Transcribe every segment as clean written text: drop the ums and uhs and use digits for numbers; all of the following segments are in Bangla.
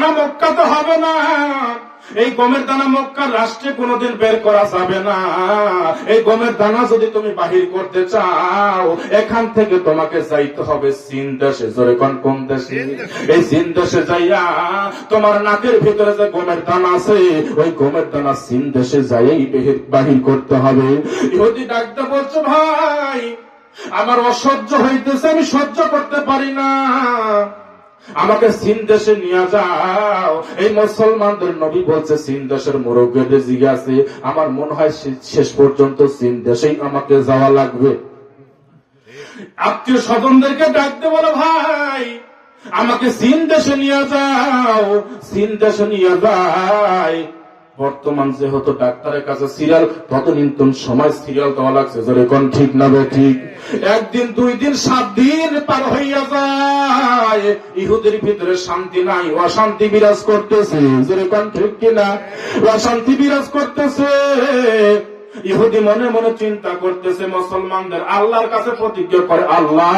দানা মক্কাতে হবে না, এই গমের দানা মক্কার রাষ্ট্রে কোনোদিন বের করা যাবে না। এই গমের দানা যদি তুমি বাহির করতে চাও, এখান থেকে তোমাকে যাইতে হবে চীন দেশে। জোরে কোন দেশে? এই চীন দেশে যাইয়া তোমার নাকের ভিতরে যে গমের দানা আছে, ওই গমের দানা চীন দেশে যাইয়াই বাহির করতে হবে। ইহুদি ডাকতে বলছে, ভাই আমার অসহ্য হইতেছে, আমি সহ্য করতে পারি না, আমাকে চীন দেশে নিয়ে যাও। এই মুসলমানদের নবী বলছে, চীন দেশের মুরব্বীদের জিজ্ঞাসা, আমার মনে হয় শেষ পর্যন্ত চীন দেশেই আমাকে যাওয়া লাগবে। আত্মীয় স্বজনদেরকে ডাকতে বলো, ভাই আমাকে চীন দেশে নিয়ে যাও, চীন দেশে নিয়ে যায়। বর্তমান যেহেতু ডাক্তারের কাছে সিরিয়াল, ততদিন সময় সিরিয়াল দেওয়া লাগছে। জোরে কোন ঠিক না ঠিক? একদিন, 2 দিন, 7 দিন পার হইয়া যায়, ইহুদের ভিতরে শান্তি নাই, অশান্তি বিরাজ করতেছে। জোরে কোন ঠিক কিনা? অশান্তি বিরাজ করতেছে। ইহুদি মনে মনে চিন্তা করতেছে, মুসলমানদের আল্লাহর কাছে প্রতিজ্ঞা করে, আল্লাহ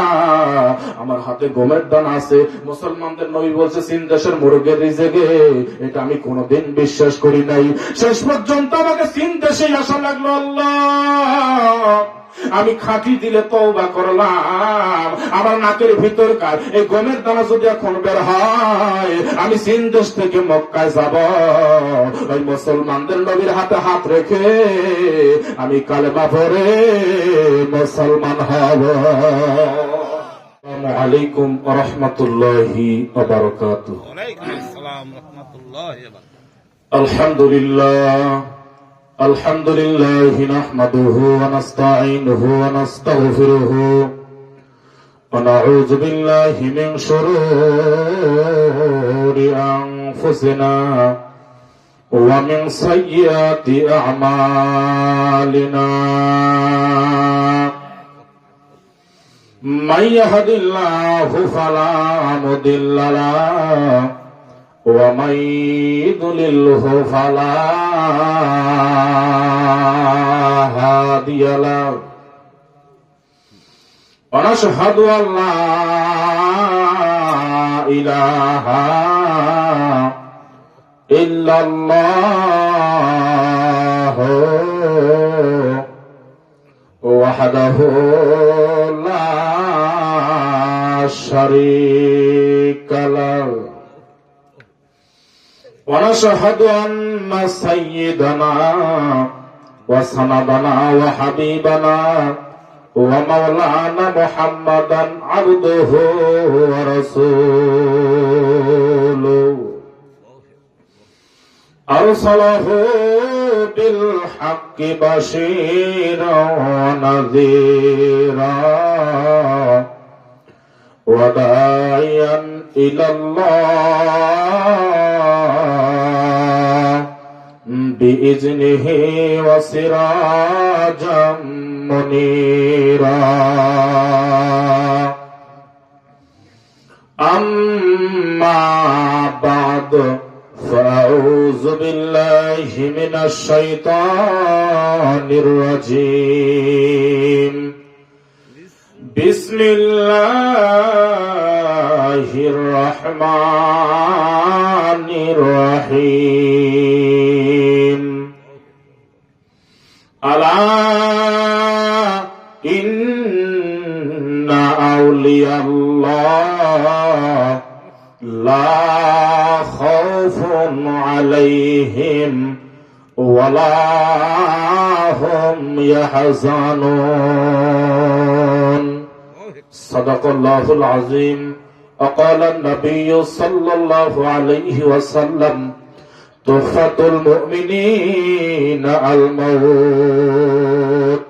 আমার হাতে গমের দানা আছে। মুসলমানদের নবী বলছে চীন দেশের মুরগের রিজেকে, এটা আমি কোনোদিন বিশ্বাস করি নাই। শেষ পর্যন্ত আমাকে চীন দেশেই আসা লাগলো। আল্লাহ আমি খাঁটি দিলে তওবা করলাম, আমার নাকের ভিতরকার এই গমের দানা যদি এখন বের হয়, আমি চীন দেশ থেকে মক্কায় যাব। ওই মুসলমানদের নবীর হাতে হাত রেখে আমি কালেমা পড়ে মুসলমান হব। আসসালামু আলাইকুম ওয়া রাহমাতুল্লাহি ওয়া বারাকাতুহু। ওয়া আলাইকুম আসসালাম ওয়া রাহমাতুল্লাহি ওয়া বারাকাতুহু। আলহামদুলিল্লাহ আলহামদুলিল্লাহ নাহমাদুহু ওয়া নাস্তাঈনুহু ওয়া নাস্তাগফিরুহু ওয়া নাউযু বিল্লাহি মিন শুরুরি আনফুসিনা ওয়া মিন সাইয়্যাতি আ'মালিনা। মান ইয়াহদিল্লাহু ফালা মুদিল্লা লাহু ওয়া মান ইউদ্লিলহু ফালা হাদিয়া লাহু। ওয়া নাশহাদু আল্লা ইলাহা ইল্লাল্লাহু ওয়াহদাহু লা শারীকা লাহু। ونشهد أن سيدنا وسندنا وحبيبنا ومولانا محمدا عبده ورسوله أرسله بالحق بشيرا ونذيرا وداعيا إلى الله بإذنه وسراجا منيرا. أما بعد فأعوذ بالله من الشيطان الرجيم. بسم الله الرحمن الرحيم. ألا إن أولياء الله لا خوف عليهم ولا هم يحزنون. صدق الله العظيم. وقال النبي صلى الله عليه وسلم تحفة المؤمنين الموت.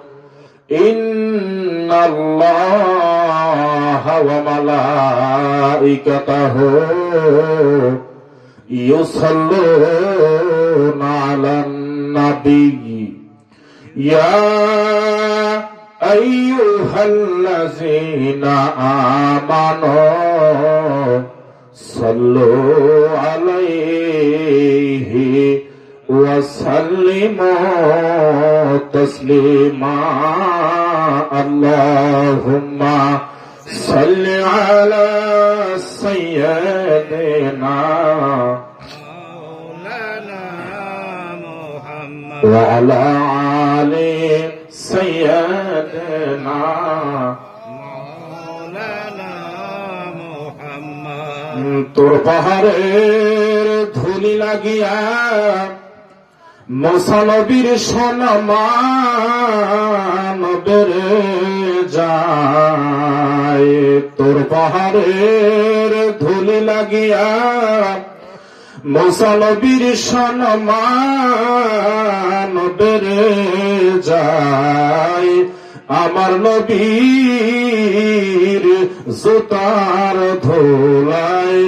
إن الله وملائكته يصلون على النبي يا أيها الذين آمنوا صلوا عليه وسلموا تسليما. اللهم صل على سيدنا وعلى آل سيدنا তোর পাহাড়ের ধুলি লাগিয়া মুসানবীর সম্মান বেড়ে যায়, তোর পাহাড়ের ধুলি লাগিয়া মুসানবীর সম্মান বেড়ে যায়, আমার নবীর জুতার ধুলায়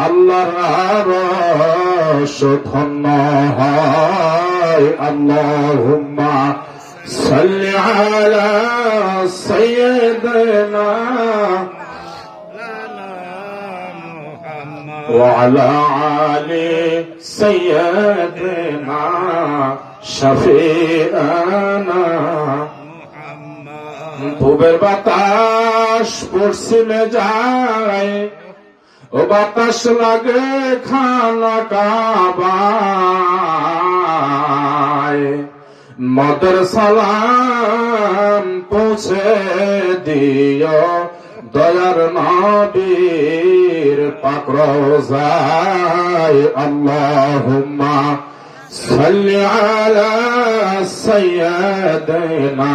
আল্লাহর আরশ ধন্য হয়। আল্লাহুম্মা সাল্লি আলা সাইয়্যিদিনা ওয়া আলা আলি সাইয়্যিদিনা শাফিআনা। পূবের বাতাস পশ্চিমে যায়, ও বাতাস লাগে খানা কাবায়, মদের সালাম পৌঁছে দিও দয়ার নবীর পাক রওজায়। আল্লাহুম্মা সাল্লি আলা সাইয়্যিদিনা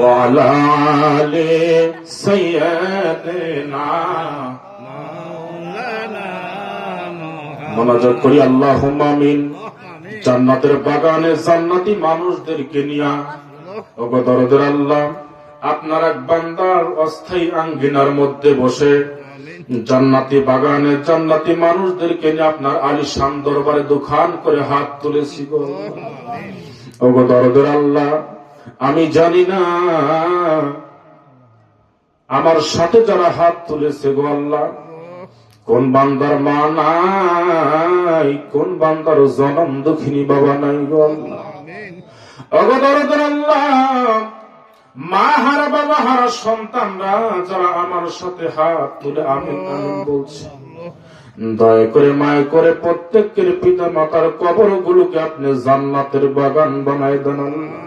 وعلى آل سيدنا মোনাজাত করি আল্লাহুম্মা আমিন। জান্নাতের বাগানে জান্নাতি মানুষদেরকে নিয়া ওগো দরদের আল্লাহ, আপনার এক বান্দার অস্থায়ী আঙ্গিনার মধ্যে বসে জান্নাতি বাগানে জান্নাতি মানুষদেরকে নিয়ে আপনার আলিশান দরবারে দুখান করে হাত তুলেছি গো। ওগো দরদের আল্লাহ, আমি জানি না আমার সাথে যারা হাত তুলেছে গো আল্লাহ, কোন বান্দার মা নাই, কোন বান্দার জনম দুঃখিনী বাবা নাই গো আল্লাহ। ওগো দরদের আল্লাহ, মা হারা বাবা হারা সন্তানরা যারা আমার সাথে হাত তুলে আমিন আমিন বলছে, দয়া করে মায় করে প্রত্যেকের পিতা মাতার কবর গুলোকে আপনি জান্নাতের বাগান বানায় দেন আল্লাহ।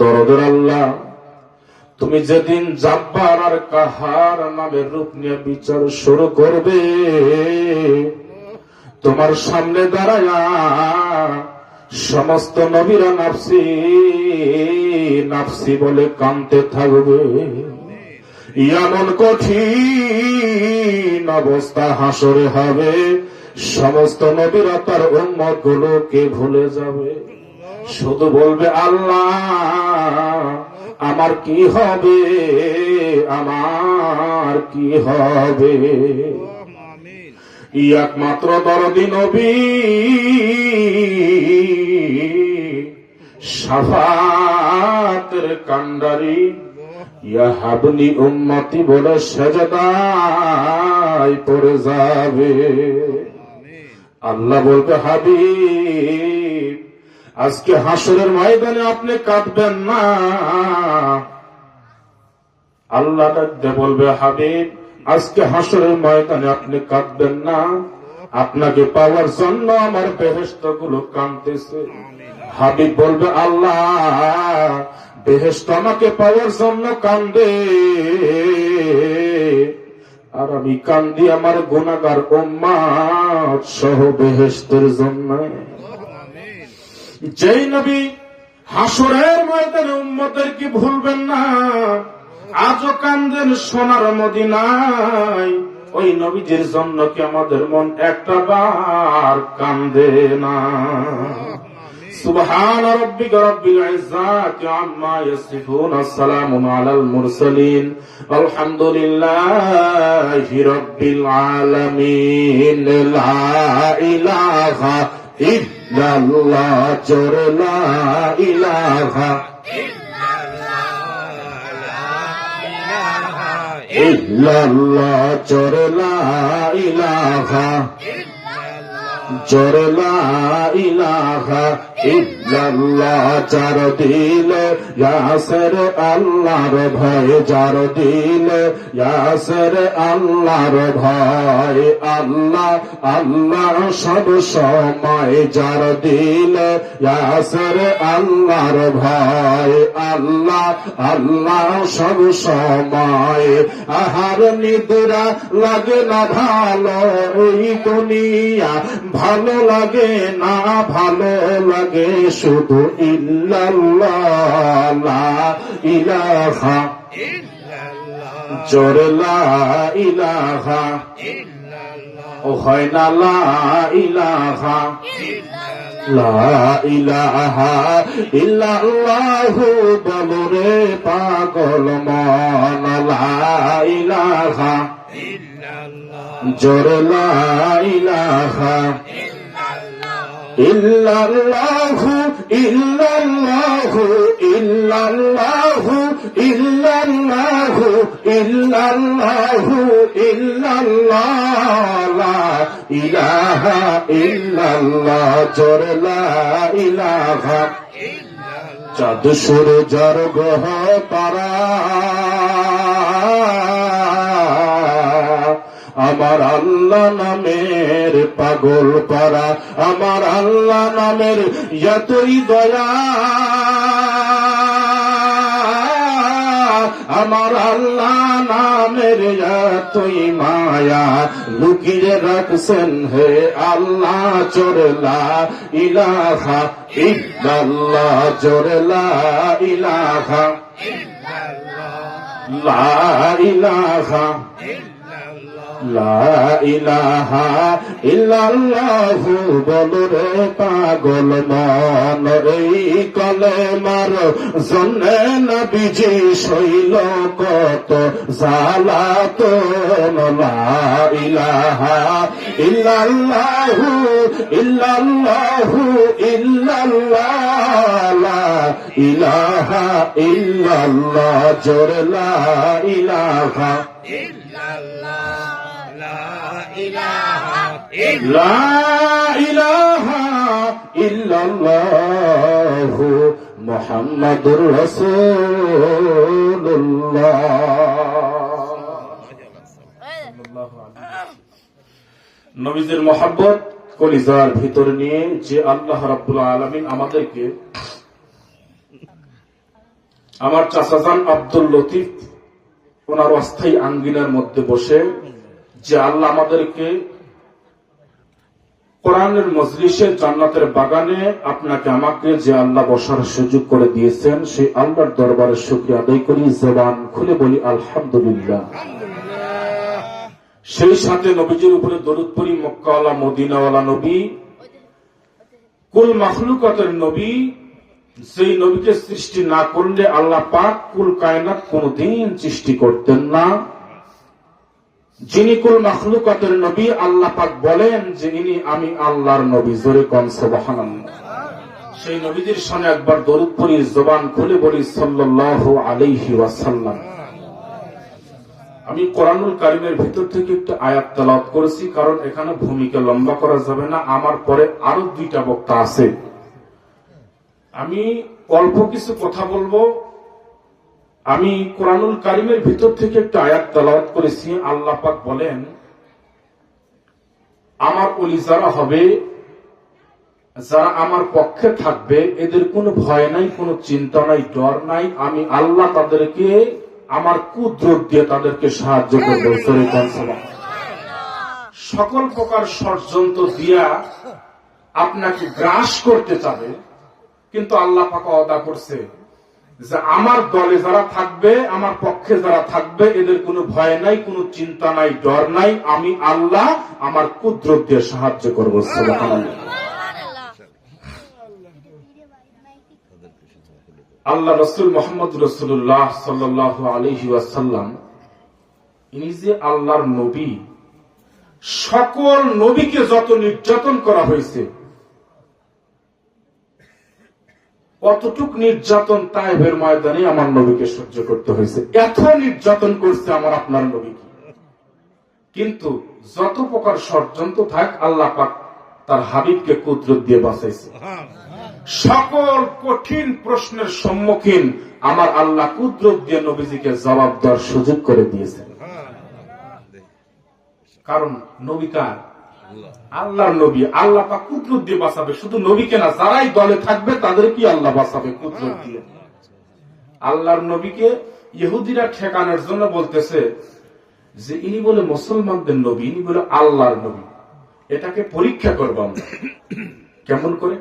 দরদের আল্লাহ, তুমি যেদিন জাব্বার আর কাহার নামের রূপ নিয়ে বিচার শুরু করবে, তোমার সামনে দাঁড়ায়া সমস্ত নবীরা নাফসি নাফসি বলে কাঁদতে থাকবে। এমন কঠিন অবস্থা হাসরে হবে, সমস্ত নবীরা তার উম্মত গুলোকে ভুলে যাবে, শুধু বলবে আল্লাহ আমার কি হবে, আমার কি হবে। একমাত্র দরদি নবী শাফাতের কান্ডারি ইয়া হাবলি উম্মতি বলে সেজদায় পড়ে যাবে। আল্লাহ বলবে হাবিব আজকে হাসরের ময়দানে আপনি কাঁদবেন না। আল্লাহ ডাকতে বলবে হাবিব আজকে হাসরের ময়দানে আপনি কাঁদবেন না, আপনাকে পাওয়ার জন্য আমার বেহেশত গুলো কাঁদতেছে। হাবিব বলবে আল্লাহ বেহেশত আমাকে পাওয়ার জন্য কান্দে, আর আমি কান্দি আমার গুনাহগার উম্মত সহ বেহেশতের জন্য। যেই নবী হাসরের ময়দানে উম্মতের কি ভুলবেন না, আজও কান্দেন সোনার মদিনায়, ওই নবীজির জন্য কি আমাদের মন একটা বার কান্দে না? সুবহান রাব্বিকা রাব্বিল ইজ্জাতি আম্মা ইয়াসিফুন, আসসালামু আলাল মুরসালিন, আলহামদুলিল্লাহি রাব্বিল আলামিন। লা ইলাহা ইল্লাল্লাহ, জোরে লা ইলাহা ইল্লাল্লাহ, জোরে লা ইলাহা, জোরে লা ইলাহা ইল্লাল্লাহ যার দিলে ইয়াসের আল্লাহর ভয় যার দিলে ইয়াসের আল্লাহর ভয় আল্লাহ আল্লাহ সব সময় যার দিলে ইয়াসের আল্লাহর ভয় আল্লাহ আল্লাহ সব সময় আহার নিদ্রা লাগে না ভালো এই দুনিয়া ভালো লাগে না ভালো লাগে শুধু ইল্লাল্লাহ লা ইলাহা জোরে লা ইলাহা ও হয় না লা ইলাহা লা ইলাহা ইল্লাল্লাহু বলো রে পাগল মন লা ইলাহা জোরে লা ইলাহা ইল্লাল্লাহু ইল্লাল্লাহু ইল্লাল্লাহু ইল্লাল্লাহু ইল্লাল্লাহু ইল্লাল্লাহ লা ইলাহা ইল্লাল্লাহ জোরে লা ইলাহা চাঁদ সূর্যের গ্রহ তারা আমার আল্লাহ নামের পাগল পারা আমার আল্লাহ নামের যতই দয়া আমার আল্লাহ নামের যতই মায়া লুকিয়ে রাখছেন হে আল্লাহ জোরে লা ইলাহা ইল্লাল্লাহ জোরে লা ইলাহা লা ইলাহা লা ইলাহা ইল্লাল্লাহু বলো রে পাগল মন এই কলেমার জন্যে নবীজি সইল কত জালাতন লা ইলাহা ইল্লাল্লাহু ইল্লাল্লাহু ইল্লাল্লাহ লা ইলাহা ইল্লাল্লাহ জোরে লা ইলাহা লা ইলাহা ইল্লাল্লাহু মুহাম্মাদুর রাসূলুল্লাহ। নবীজির মহব্বত কলিজার ভিতর নিয়ে যে আল্লাহ রাব্বুল আলামিন আমাদেরকে আমার চাচাজান আব্দুল লতিফ ওনার অস্থায়ী আঙ্গিনার মধ্যে বসে যে আল্লাহ আমাদেরকে কোরআনের মজলিসে জান্নাতের বাগানে আপনাকে আমাকে যে আল্লাহ বসার সুযোগ করে দিয়েছেন সেই আল্লাহর দরবারে শুকরিয়া আদায় করি জবান খুলে বলি আলহামদুলিল্লাহ। সেই সাথে নবীজির উপরে দরুদ পড়ি মক্কাওয়ালা মদিনাওয়ালা নবী কুল মাখলুকাতের নবী সেই নবীকে সৃষ্টি না করলে আল্লাহ পাক কুল কায়নাত কোনদিন সৃষ্টি করতেন না। যিনি কুল মাখলুকাতের নবী আল্লাহ পাক বলেন যে ইনি আমি আল্লাহর নবী জোরে কোন সুবহানাল্লাহ। সেই নবীজির সামনে একবার দরুদ পড়ি জবান খুলে বলি সাল্লাল্লাহু আলাইহি ওয়াসাল্লাম। আমি কোরআনুল কারীমের ভিতর থেকে একটা আয়াত তেলাওয়াত করেছি কারণ এখানে ভূমিকা লম্বা করা যাবে না, আমার পরে আরো দুইটা বক্তা আছে। আমি অল্প কিছু কথা বলবো। আমি কোরআনুল কারীমের ভিতর থেকে একটা আয়াত তেলাওয়াত করেছি। আল্লাহ পাক বলেন আমার ওলি যারা হবে, যারা আমার পক্ষে থাকবে, এদের কোনো ভয় নাই, কোনো চিন্তা নাই, ডর নাই। আমি আল্লাহ তাদেরকে আমার কুদরত দিয়ে তাদেরকে সাহায্য করবো। সকল প্রকার ষড়যন্ত্র দিয়া আপনাকে গ্রাস করতে চাবে, কিন্তু আল্লাহ পাক ওয়াদা করছে যে আমার দলে যারা থাকবে, আমার পক্ষে যারা থাকবে, এদের কোনো ভয় নাই, কোনো চিন্তা নাই, ডর নাই। আমি আল্লাহ আমার কুদরত দিয়ে সাহায্য করবো। সুবহানাল্লাহ। আল্লাহ রাসূল মুহাম্মদ রাসূলুল্লাহ সাল্লাল্লাহু আলাইহি ওয়াসাল্লাম ইনি যে আল্লাহর নবী, সকল নবীকে যত নির্যাতন করা হয়েছে কতটুক নির্যাতন তায়েফের ময়দানে আমার নবীকে সহ্য করতে হয়েছে। এত নির্যাতন করছে আমার আপনার নবীকে, কিন্তু যত প্রকার ষড়যন্ত্র থাক আল্লাহ পাক তার হাবিবকে কুদরত দিয়ে বাঁচাইছে। সকল কঠিন প্রশ্নের সম্মুখীন আমার আল্লাহ কুদরত দিয়ে নবীজিকে জবাব দেওয়ার সুযোগ করে দিয়েছেন। কারণ নবী কার? আল্লাহর নবী। আল্লাহ পাক কুদরত দিয়ে বাঁচাবে, শুধু নবীকে না, যারাই দলে থাকবে তাদের কি আল্লাহ বাঁচাবে কুদরত দিয়ে। আল্লাহর নবীকে ইহুদিরা ঠেকানোর জন্য বলতেছে যে ইনি বলে মুসলমানদের নবী, ইনি বলে আল্লাহর নবী, এটাকে পরীক্ষা করবো আমরা। কেমন করে?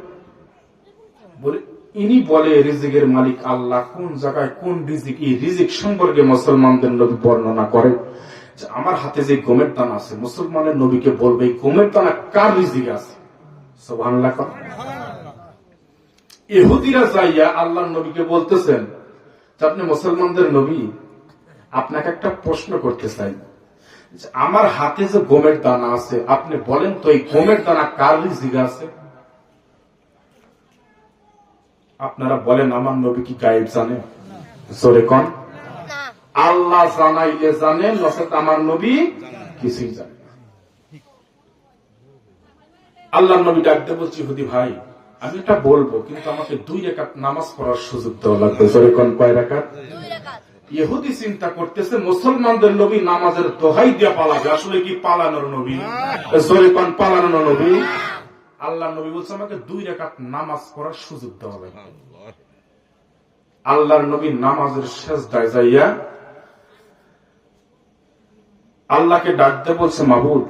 বলে ইনি বলে রিজিকের মালিক আল্লাহ, কোন জায়গায় কোন রিজিক, এই রিজিক সম্পর্কে মুসলমানদের নবী বর্ণনা করে যে আমার হাতে যে গমের দানা আছে, মুসলমানের নবীকে বলবে এই গমের দানা কার রিজিক আছে। সুবহানাল্লাহ। ইহুদিরা যাইয়া আল্লাহর নবীকে বলতেছেন যে আপনি মুসলমানদের নবী, আপনাকে একটা প্রশ্ন করতে চাই, আমার হাতে যে গমের দানা আছে আপনি বলেন তো এই গমের দানা কার রিজিক আছে। আপনারা বলেন আমার নবী কি গায়েব জানে? জোরে কোন? আল্লাহ জানাইলে জানেন, নচেত আমার নবী কিছুই জানে না। আল্লাহর নবী ডাকতে বলছি, ইহুদি ভাই আমি এটা বলবো, কিন্তু আমাকে 2 রাকাত নামাজ পড়ার সুযোগ দেওয়া লাগবে। জোরে কোন? কয় রাকাত? 2 রাকাত। ইহুদি চিন্তা করতেছে মুসলমানদের নবী নামাজের দোহাই দিয়ে পালাবে, আসলে কি পালানোর নবী? জোরে কোন? পালানোর নবী। আল্লাহর নবী বলছে আমাকে 2 রাকাত নামাজ পড়ার সুযোগ দেওয়া লাগবে। আল্লাহর নবী নামাজের সিজদায় যাইয়া আল্লাহকে ডাকতে বলছে, মাবুদ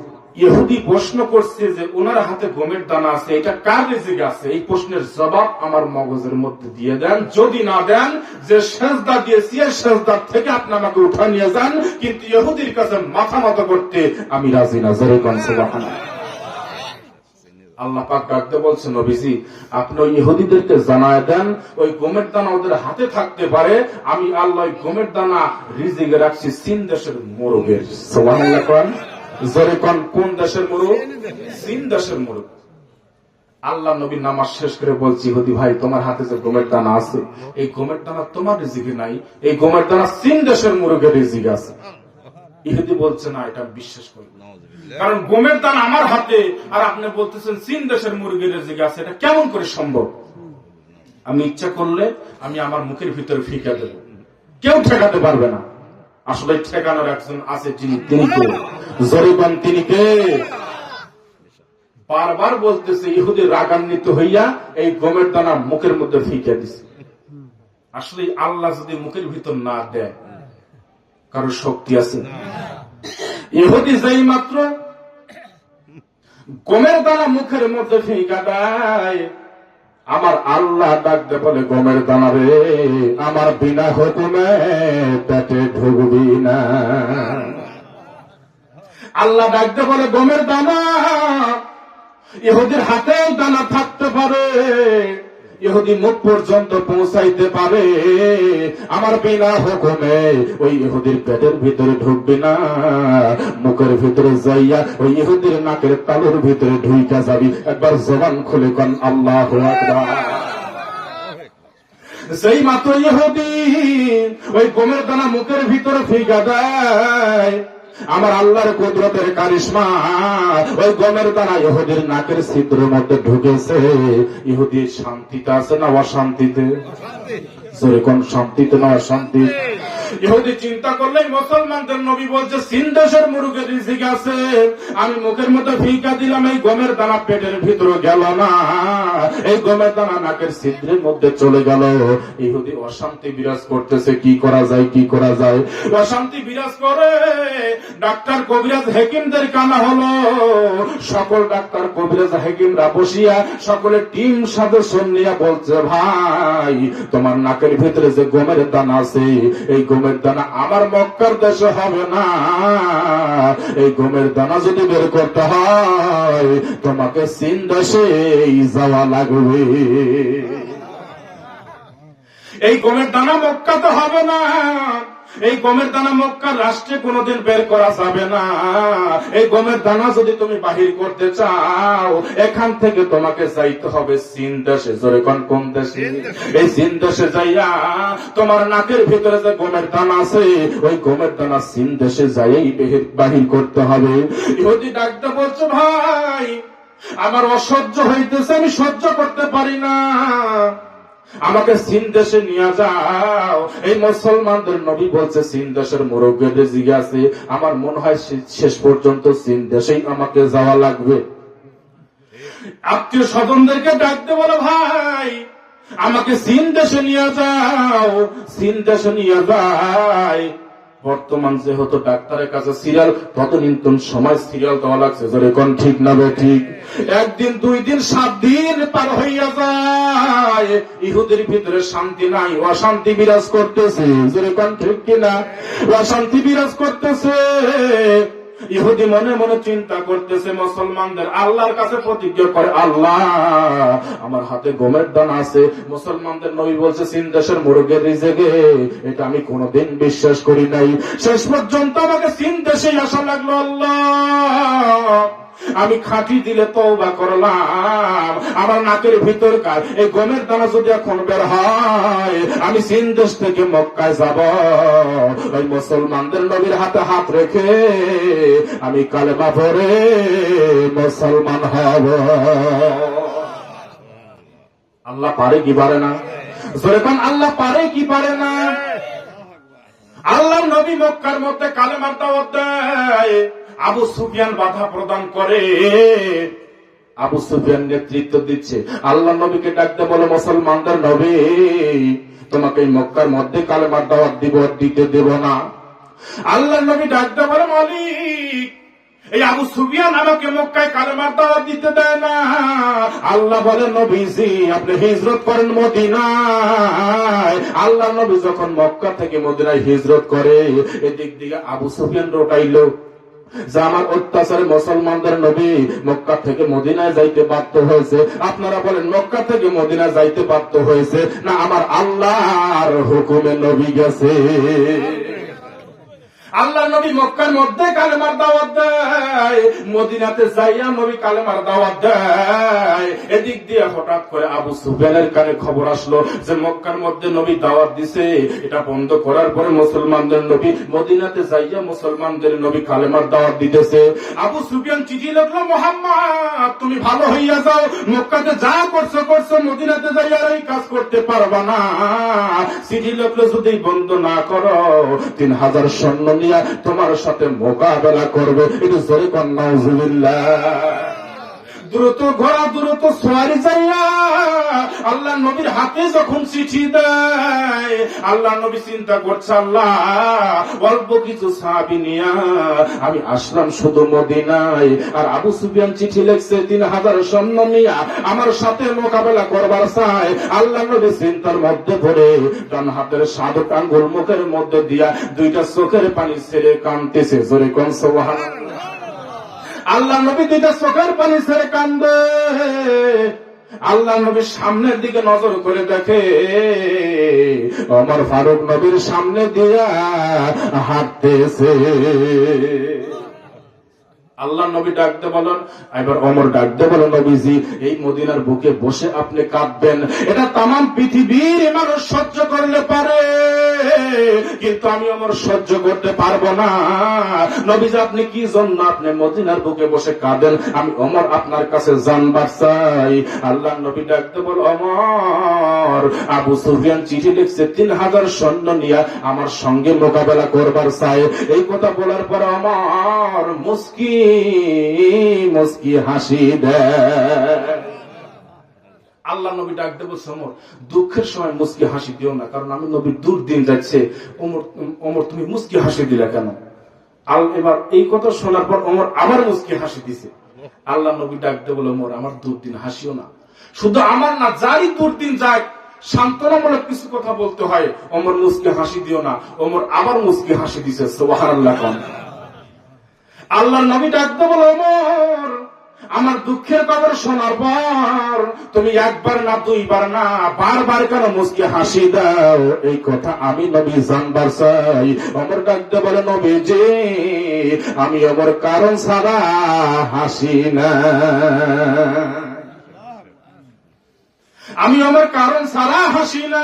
ইহুদি প্রশ্ন করছে যে ওনার হাতে গমের দানা আছে, এটা কার রিজিক আছে, এই প্রশ্নের জবাব আমার মগজের মধ্যে দিয়ে দেন। যদি না দেন, যে সিজদা দিয়েছি এই সিজদার থেকে আপনি আমাকে উঠা নিয়ে যান, কিন্তু ইহুদির কাছে মাথা নত করতে আমি রাজি না। জোরে কোন সুবহানাল্লাহ। আল্লাহ পাক ডাকতে বলছে, নবীজি আপনি ওই ইহুদিদেরকে জানায় দেন ওই গমের দানা ওদের হাতে থাকতে পারে, আমি আল্লাহ ওই গমের দানা রিজিকে রাখছি চীন দেশের মোরগের। সুবহানাল্লাহ কোন? জোরে কোন? কোন দেশের মোরগ? চীন দেশের মোরগ। আল্লাহ নবী নামাজ শেষ করে বলছি, ইহুদি ভাই তোমার হাতে যে গমের দানা আছে এই গমের দানা তোমার রিজিকে নাই, এই গমের দানা চীন দেশের মোরগের রিজিকে আছে। ইহুদি বলছে না, এটা বিশ্বাস করি না, কারণ গমের দানা আমার হাতে আর আপনি বলতেছেন চীন দেশের মুরগির রিজিক আছে, এটা কেমন করে সম্ভব? আমি ইচ্ছা করলে আমি আমার মুখের ভিতরে ফিকা দেব, কেউ ঠেকাতে পারবে না। আসলে ঠেকানোর একজন আছে, তিনি কে? জোরে কোন? তিনি কে? বারবার বলতেছে, ইহুদি রাগান্বিত হইয়া এই গমের দানা মুখের মধ্যে ফিকা দিছে। আসলে আল্লাহ যদি মুখের ভিতর না দেয়, কারো শক্তি আছে? ইহুদি যেই মাত্র গমের দানা মুখের মধ্যে ফিকা দেয়, আমার আল্লাহ ডাকতে বলে, গমের দানা রে আমার বিনা হুকুমে পেটে ঢুকবি না। আল্লাহ ডাকতে বলে, গমের দানা ইহুদির হাতেও দানা থাকতে পারে, ইহুদি মুখ পর্যন্ত পৌঁছাইতে পারে, আমার বিনা হুকুমে ওই ইহুদির পেটের ভিতরে ঢুকবে না, মুখের ভিতরে যাইয়া ওই ইহুদির নাকের তালুর ভিতরে ঢুইকা যাবি। একবার জবান খুলে কোন আল্লাহু আকবার। সেই মাত্র ইহুদি ওই গমের দানা মুখের ভিতরে ফিকা দেয়, আমার আল্লাহর কুদরতের কারিশমা ওই গমের দানা ইহুদির নাকের ছিদ্রের মধ্যে ঢুকেছে। ইহুদি শান্তিতে আছে না অশান্তিতে? জোরে কোন? শান্তিতে না অশান্তি? ইহুদি চিন্তা করলে মুসলমানদের নবী বলছে চীন দেশের মুরগের রিজিক আছে, আমি মুখের মধ্যে ফিকা দিলাম, এই গমের দানা পেটের ভিতরে গেল না, এই গমের দানা নাকের ছিদ্রের মধ্যে চলে গেল। ইহুদি অশান্তি বিরাজ করতেছে, কি করা যায়, কি করা যায়, অশান্তি বিরাজ করে। ডাক্তার কবিরাজ হেকিমদের কানা হলো, সকল ডাক্তার কবিরাজ হেকিমরা বসিয়া সকলে টিম সদস্য নিয়ে বলছে, ভাই তোমার নাকের ভিতরে যে গমের দানা আছে, এই গমের দানা আমার মক্কার দেশে হবে না, এই গমের দানা যদি বের করতে হয় তোমাকে চীন দেশে যাওয়া লাগবে। এই গমের দানা মক্কাতে হবে না, এই গমের দানা মক্কার রাষ্ট্রে কোনোদিন বের করা যাবে না। এই গমের দানা যদি তুমি বাহির করতে চাও, এখান থেকে তোমাকে যাইতে হবে চীন দেশে। জোরে কোন? কোন দেশে? এই চীন দেশে যাইয়া তোমার নাকের ভিতরে যে গমের দানা আছে, ওই গমের দানা চীন দেশে যাইয়াই বাহির করতে হবে। ইহুদি ডাকতে বলছো, ভাই আমার অসহ্য হইতেছে, আমি সহ্য করতে পারি না, আমাকে চীন দেশে নিয়ে যাও। এই মুসলমানদের নবী বলছে চীন দেশের মুরব্বীদের জিজ্ঞাসা, আমার মনে হয় শেষ পর্যন্ত চীন দেশেই আমাকে যাওয়া লাগবে। আত্মীয় স্বজনদেরকে ডাকতে বলো, ভাই আমাকে চীন দেশে নিয়ে যাও, চীন দেশে নিয়ে যাই। বর্তমান যেহেতু ডাক্তারের কাছে সিরিয়াল, ততদিন সময় সিরিয়াল দেওয়া লাগছে, জোরে কোন ঠিক না ঠিক? একদিন 2 দিন 7 দিন পার হইয়া যায়, ইহুদের ভিতরে শান্তি নাই, অশান্তি বিরাজ করতেছে, জোরে কোন ঠিক কিনা? অশান্তি বিরাজ করতেছে। ইহুদি মনে মনে চিন্তা করতেছে, মুসলমানদের আল্লাহর কাছে প্রতিজ্ঞা করে, আল্লাহ আমার হাতে গমের দানা আছে। মুসলমানদের নবী বলছে চীন দেশের মুরগের রিজেকে, এটা আমি কোনোদিন বিশ্বাস করি নাই। শেষ পর্যন্ত আমাকে চীন দেশেই আসা লাগলো। আল্লাহ আমি খাঁটি দিলে তওবা করলাম, আমার নাকের ভিতরকার এই গমের দানা যদি এখন বের হয়, আমি চীন দেশ থেকে মক্কায় যাব, ওই মুসলমানদের নবীর হাতে হাত রেখে আমি কালেমা পড়ে মুসলমান হব। আল্লাহ পারে কি পারে না? যখন আল্লাহ পারে কি পারে না? আল্লাহ নবী মক্কার মধ্যে কালেমার দাওয়াত দেয়, আবু সুফিয়ান বাধা প্রদান করে। আবু সুফিয়ান নেতৃত্ব দিচ্ছে। আল্লাহ নবীকে ডাকতে বলে, মুসলমানদের নবী তোমাকে এই মক্কার মধ্যে কালেমার দাওয়াত দিতে দেব না। আল্লাহ নবী ডাকতে বলে, মালিক এই আবু সুফিয়ান আমাকে মক্কায় কালেমার দাওয়াত দিতে দেয় না। আল্লাহ বলে, নবীজি আপনি হিজরত করেন মদিনায়। আল্লাহ নবী যখন মক্কা থেকে মদিনায় হিজরত করে, এদিক দিকে আবু সুফিয়ান রটাইল যে আমার অত্যাচারে মুসলমানদের নবী মক্কা থেকে মদিনায় যাইতে বাধ্য হয়েছে। আপনারা বলেন মক্কা থেকে মদিনায় যাইতে বাধ্য হয়েছে না আমার আল্লাহর হুকুমে নবী গেছে? আল্লাহ নবী মক্কার মধ্যে কালেমার দাওয়াত দেয়, মদিনাতে যাইয়া নবী কালেমার দাওয়াত দেয়। এদিক দিয়ে হঠাৎ করে আবু সুফিয়ানের কানে খবর আসলো যে মক্কার মধ্যে নবী দাওয়াত দিছে। এটা বন্ধ করার পরে মুসলমানদের নবী মদিনাতে যাইয়া মুসলমানদের নবী কালেমার দাওয়াত দিতেছে। আবু সুফিয়ান চিঠি লিখলো, মুহাম্মদ তুমি ভালো হইয়া যাও, মক্কাতে যা করছো মদিনাতে যাইয়া এই কাজ করতে পারবা না। চিঠি লিখলো, যদি বন্ধ না করো 3000 সৈন্য নিয়ে তোমার সাথে মোকাবেলা করবে। এটা জোরে কোন নাউজুবিল্লাহ। দ্রুত ঘোড়া দ্রুত সোয়ারি যাইয়া আল্লাহ নবীর হাতে যখন চিঠি দেয়, আল্লাহ নবী চিন্তা করছে, আল্লাহ অল্প কিছু সাহাবী নিয়া আমি আসলাম শুধু মদিনায়, আর আবু সুফিয়ান চিঠি লিখছে 3000 সৈন্য নিয়া আমার সাথে মোকাবেলা করবার চায়। আল্লাহ নবী চিন্তার মধ্যে পড়ে ডান হাতের সাদক আঙ্গুল মুখের মধ্যে দিয়া 2টা চোখের পানি ছেড়ে কাঁদতেছে। জোরে কোন সুবহানাল্লাহ। আল্লাহ নবী 2টা চোখের পানি ছেড়ে কান্দে। আল্লাহ নবীর সামনের দিকে নজর করে দেখে ওমর ফারুক নবীর সামনে দিয়া হাঁটতেছে। আল্লাহ নবী ডাকতে বলেন, এবার ওমর ডাকতে বলেন, নবীজি এই মদিনার বুকে বসে আপনি কাঁদবেন, এটা তামাম পৃথিবীর মানুষ সহ্য করলে পারে, কিন্তু আমি ওমর সহ্য করতে পারবো না। নবীজি আপনি কি জন্য আপনি মদিনার বুকে বসে কাঁদেন? আমি ওমর আপনার কাছে জানবার চাই। আল্লাহ নবী ডাকতে বল, ওমর আবু সুফিয়ান চিঠি লিখছে 3000 সৈন্য নিয়ে আমার সঙ্গে মোকাবেলা করবার চাই। এই কথা বলার পর ওমর মুস্কি হাসি দেয়। আল্লাহ নবী ডাক দেব, ওমর দুঃখের সময় মুস্কি হাসি দিও না, কারণ আমি নবী দুর্দিন যাচ্ছে। ওমর তুমি মুস্কি হাসি দিলা কেন? এবার এই কথা শোনার পর ওমর আবার মুস্কি হাসি দিছে। আল্লাহ নবী ডাক দেব, ওমর আমার দুর্দিন হাসিও না, শুধু আমার না, যারই দুর্দিন যায় সান্ত্বনামূলক কিছু কথা বলতে হয়। ওমর মুস্কি হাসি দিও না। ওমর আবার মুস্কি হাসি দিছে। সুবহানাল্লাহ। আল্লাহ নবী ডাকতে বলো, ওমর আমার দুঃখের খবর শোনার পর তুমি একবার না 2বার না বারবার কেন মুস্কি হাসি দাও? এই কথা আমি নবী জানবার চাই। ওমর ডাকতে বলে, নবীজি আমি ওমর কারণ ছাড়া হাসি না। আমি আমার কারণ ছাড়া হাসি না।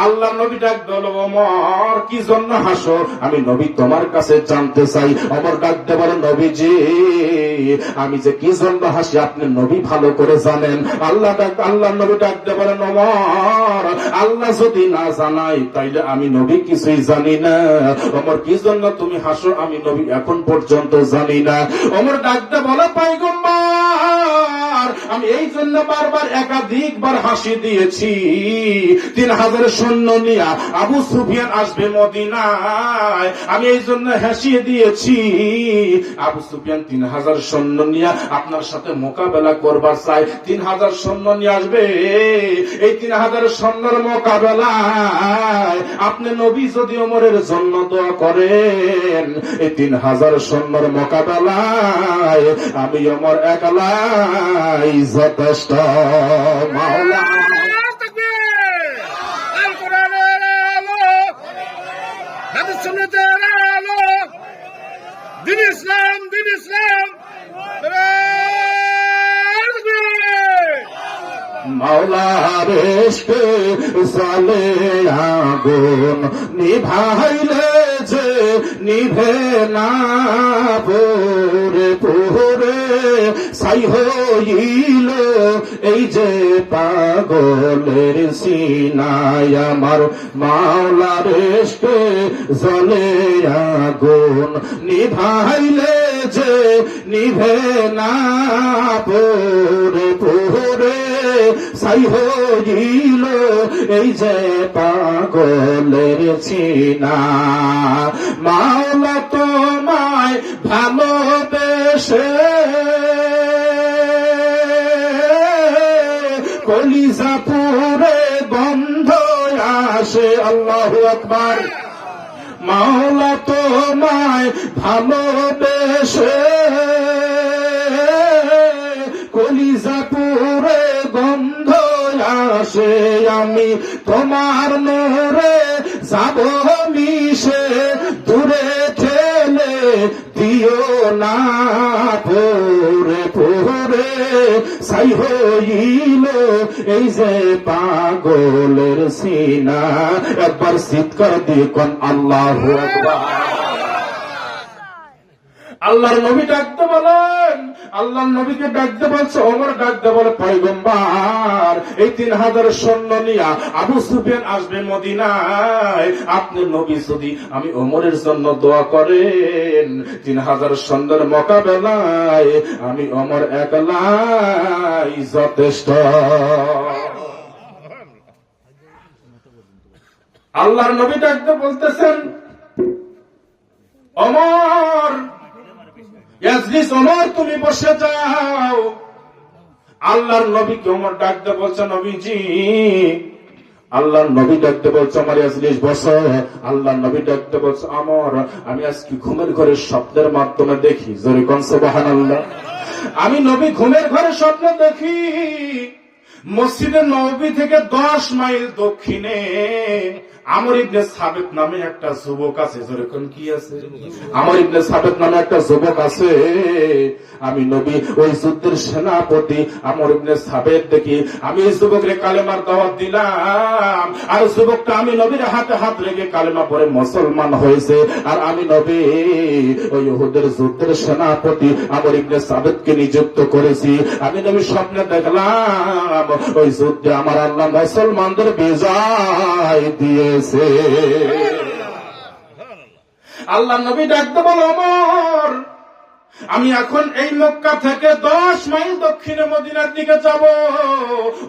আল্লাহ নবী ডাক দিল, ওমর কি জন্য হাসো? আমি নবী তোমার কাছে জানতে চাই। ওমর ডাক দিয়ে বলে, নবীজি আমি যে কি জন্য হাসি আপনি নবী ভালো করে জানেন। আল্লাহ নবী ডাক দিয়ে বলেন, ওমর আল্লাহ যদি না জানাই তাইলে আমি নবী কিছুই জানি না। ওমর কি জন্য তুমি হাসো? আমি নবী এখন পর্যন্ত জানি না। ওমর ডাক দিয়ে বলে, পয়গম্বর আমি এই জন্য বারবার একাধিকবার হাসি দিয়েছি, 3000 সৈন্য নিয়ে আবু সুফিয়ান আসবে মদিনায়, আমি এই জন্য হাসিয়ে দিয়েছি। আবু সুফিয়ান 3000 সৈন্য নিয়ে আপনার সাথে মোকাবেলা করবার চাই, 3000 সৈন্য নিয়ে আসবে। এই 3000 সৈন্যর মোকাবেলায় আপনি নবী যদি ওমরের জন্য দোয়া করেন, এই 3000 সৈন্যর মোকাবেলায় আমি ওমর একলাই যথেষ্ট। মাওলা দিন ইসলাম, দিন ইসলাম। মাওলার ইশকে সালে আগুন নিভাইলে যে নিভে না, পুরে পুরে ছাই হইল এই যে পাগলের সিনায় আমার। মাওলার ইশকে জ্বলে আগুন নিভাইলে যে নিভে না, পুরে পুরে ছাই হইল এই যে পাগলের সিনা। মাওলা তোমায় ভালোবেসে কলিজা পুরে বন্ধ আসে। আল্লাহু আকবার। মাওলা তোমায় ভালোবেসে কলিজা পুরে গন্ধ আসে, আমি তোমার নূরে যাব মিশে, দূরে ঠেলে দিও না, পুরে পুরে ছাই হইল এই যে পাগলের সিনা। একবার চিৎকার দিয়ে কোন আল্লাহু আকবার। আল্লাহর নবী ডাকতে বলেন, আল্লাহর নবীকে ডাকতে বলছে, ওমর ডাকতে বলে, পয়গম্বর এই 3000 সৈন্য নিয়ে আবু সুফিয়ান আসবে মদিনায়, আপনি নবী যদি আমি ওমরের জন্য দোয়া করেন, 3000 সৈন্যের মোকাবেলায় আমি ওমর একলাই যথেষ্ট। আল্লাহর নবী ডাকতে বলতেছেন, ওমর ইয়াজলিস, ওমর তুমি বসে যাও। আল্লাহর নবীকে ওমর ডাকতে বলছে, নবীজি। আল্লাহর নবী ডাকতে বলছে, আমার ইয়াজলিস বসো। আল্লাহর নবী ডাকতে বলছে, ওমর আমি আজকে ঘুমের ঘরে স্বপ্নের মাধ্যমে দেখি, জোরে কোন সুবহানাল্লাহ। আমি নবী ঘুমের ঘরে স্বপ্ন দেখি, মসজিদে নববী থেকে 10 মাইল দক্ষিণে আমর ইবনে সাবেত নামে একটা যুবক আছে। যেরকম কি আছে? আমর ইবনে সাবেত নামে একটা যুবক আছে। আমি নবী ওই যুদ্ধের সেনাপতি আমর ইবনে সাবেত দেখি, আমি এই যুবকরে কালেমার দাওয়াত দিলাম, আর যুবকটা আমি নবীর হাতে হাত রেখে কালেমা পড়ে মুসলমান হয়েছে। আর আমি নবী ওই উহুদের যুদ্ধের সেনাপতি আমর ইবনে সাবেতকে নিযুক্ত করেছি। আমি নবী স্বপ্নে দেখলাম ওই যুদ্ধে আমার আল্লাহ মুসলমানদের বিজয় দিয়ে। আল্লাহ নবী ডাকতে বলো, ওমর আমি এখন এই মক্কা থেকে 10 মাইল দক্ষিণে মদিনার দিকে যাব,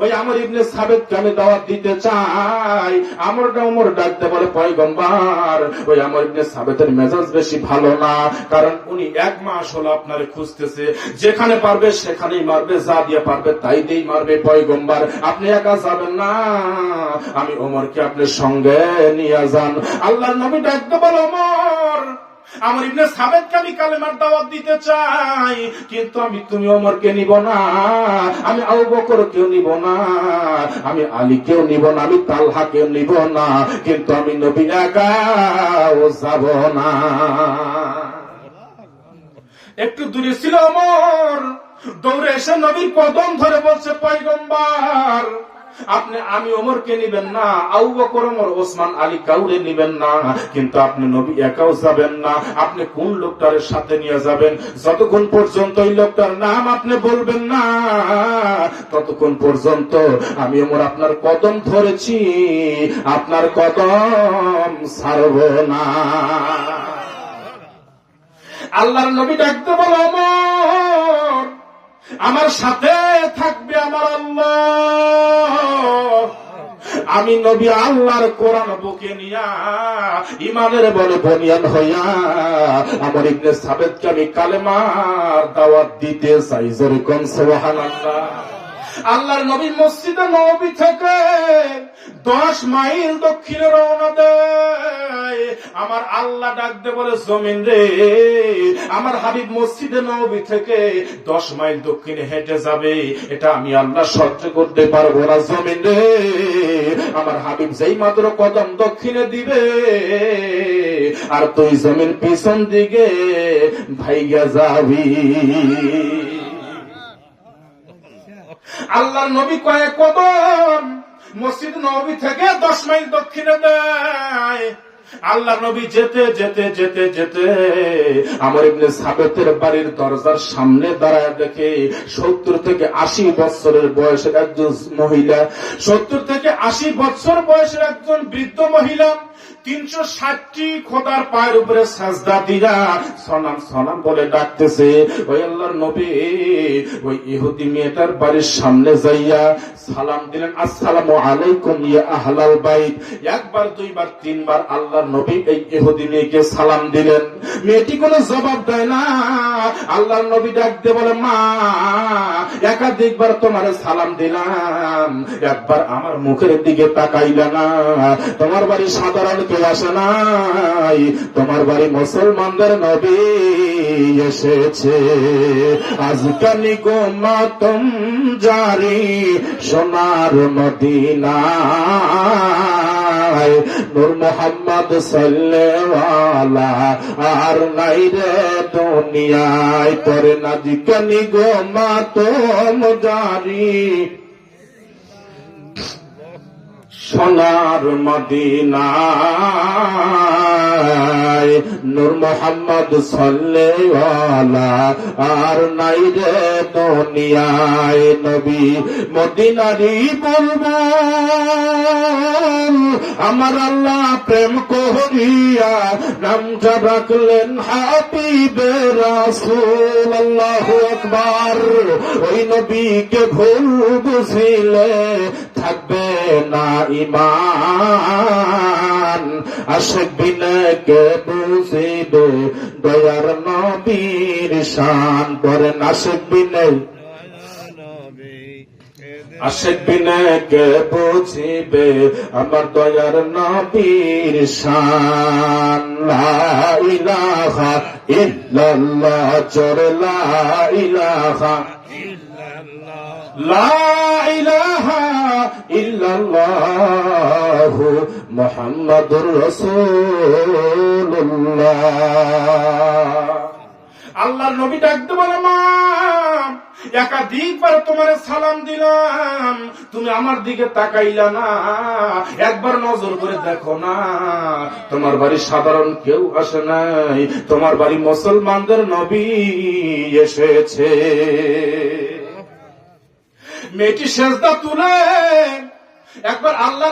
ওই আমর ইবনে সাবেতকে আমি দাওয়াত দিতে চাই। ওমর ডাকতে বলে, পয়গম্বর ওই আমর ইবনে সাবেতের মেজাজ বেশি ভালো না, কারণ উনি 1 মাস হলো আপনারে খুঁজতেছে, যেখানে পারবে সেখানেই মারবে, যা দিয়ে পারবে তাই দিয়েই মারবে। পয়গম্বর আপনি একা যাবেন না, আমি ওমরকে আপনার সঙ্গে নিয়ে যান। আল্লাহর নবী ডাকতে বলে, ওমর আমর ইবনে সাবেতকে আমি কালেমার দাওয়াত দিতে চাই, কিন্তু তুমি ওমরকে নিব না, আমি আবু বকরকেও নিব না, আমি আলীকেও নিব না, আমি তালহাকেও নিব না, কিন্তু আমি নবী একাও যাব না। একটু দূরে ছিল ওমর, দৌড়ে এসে নবীর কদম ধরে বলছে, পয়গম্বর আপনি আমি ওমরকে নিবেন না, আবু বকর ওমর ওসমান আলী কাউরে নিবেন না, কিন্তু আপনি নবী একাও যাবেন না। আপনি কোন লোকটার সাথে নিয়ে যাবেন? যতক্ষণ পর্যন্ত ওই লোকটার নাম আপনি বলবেন না, ততক্ষণ পর্যন্ত আমি ওমর আপনার কদম ধরেছি, আপনার কদম ছাড়ব না। আল্লাহর নবী ডাকতে বলো, ওমর আমার সাথে থাকবে আমার আল্লাহ। আমি নবী আল্লাহর কোরআন বুকে নিয়া ইমানের বলে বনিয়ান হইয়া আমার ইবনে সাবেতকে আমি কালেমার দাওয়াত দিতে চাই। জোরে কোন সুবহানাল্লাহ। আল্লাহর নবী মসজিদে নববী থেকে 10 মাইল দক্ষিণে রওনা দেয়। আমার আল্লাহ ডাকতে বলে, জমিন রে, আমার হাবিব মসজিদে নববী থেকে 10 মাইল দক্ষিণে হেঁটে যাবে, এটা আমি আল্লাহ সহ্য করতে পারবো না। জমিন রে, আমার হাবিব যেই মাত্র কদম দক্ষিণে দিবে আর তুই জমিন পিছন দিকে ভাইগা যাবি। আল্লাহর নবী কয়েক কদম মসজিদ নববী থেকে 10 মাইল দক্ষিণে দেয়। আল্লাহ নবী যেতে যেতে যেতে যেতে আমার ইবনে সাবেতের বাড়ির দরজার সামনে দাঁড়ায় দেখে 70 থেকে 80 বছরের বয়সের একজন মহিলা, 70 থেকে 80 বছর বয়সের একজন বৃদ্ধ মহিলা 360টি খোদার পায়ের উপরে সাজদা দিয়া সনাম সনাম বলে ডাকতেছে। ওই আল্লাহর নবী ওই ইহুদি মেয়েটার বাড়ির সামনে যাইয়া সালাম দিলেন, আসসালামু আলাইকুম ইয়া আহলাল বাইত। একবার, দুইবার, তিনবার আল্লাহর নবী এই ইহুদি মেয়েকে সালাম দিলেন। মেয়েটি কোনো জবাব দেয় না। আল্লাহর নবী ডাকতে বলে, মা একাধিকবার তোমার সালাম দিলাম, একবার আমার মুখের দিকে তাকাইলা না। তোমার বাড়ি সাধারণ কেউ আসে নাই, তোমার বাড়ি মুসলমানদের নবী এসেছে। আজকানি গো মাতম জারি সোনার মদিনায়, নূর মোহাম্মদ সাল্লাল্লাহু আর নাই রে দুনিয়ায়। পরে নাজিকানি গো মাতম জারি সোনার মদিনায়, নূর মোহাম্মদ সাল্লাল্লাহু আর নাই রে দুনিয়ায়। নবী মদিনারি বলবো আমার আল্লাহ প্রেম করিয়া নামটা রাখলেন হাবিবে রাসূল। আল্লাহু আকবার। ওই নবীকে ভুল বুঝিলে থাকবে না ঈমান, আশিক বিনে কে বুঝিবে দয়ার নবীর শান। বলেন আশিক বিনে, আশিক বিনে কে বুঝিবে আমার দয়ার নবীর শান। লা ইলাহা ইল্লাল্লাহ, জোরে লা ইলাহা লা ইলাহা ইল্লাল্লাহু মুহাম্মাদুর রাসূলুল্লাহ। আল্লাহর নবী ডাকতে বলে, মা একাধিকবার তোমার সালাম দিলাম, তুমি আমার দিকে তাকাইলা না, একবার নজর করে দেখো না। তোমার বাড়ি সাধারণ কেউ আসে নাই, তোমার বাড়ি মুসলমানদের নবী এসেছে। মেয়েটি সেজদা তুলে একবার আল্লাহ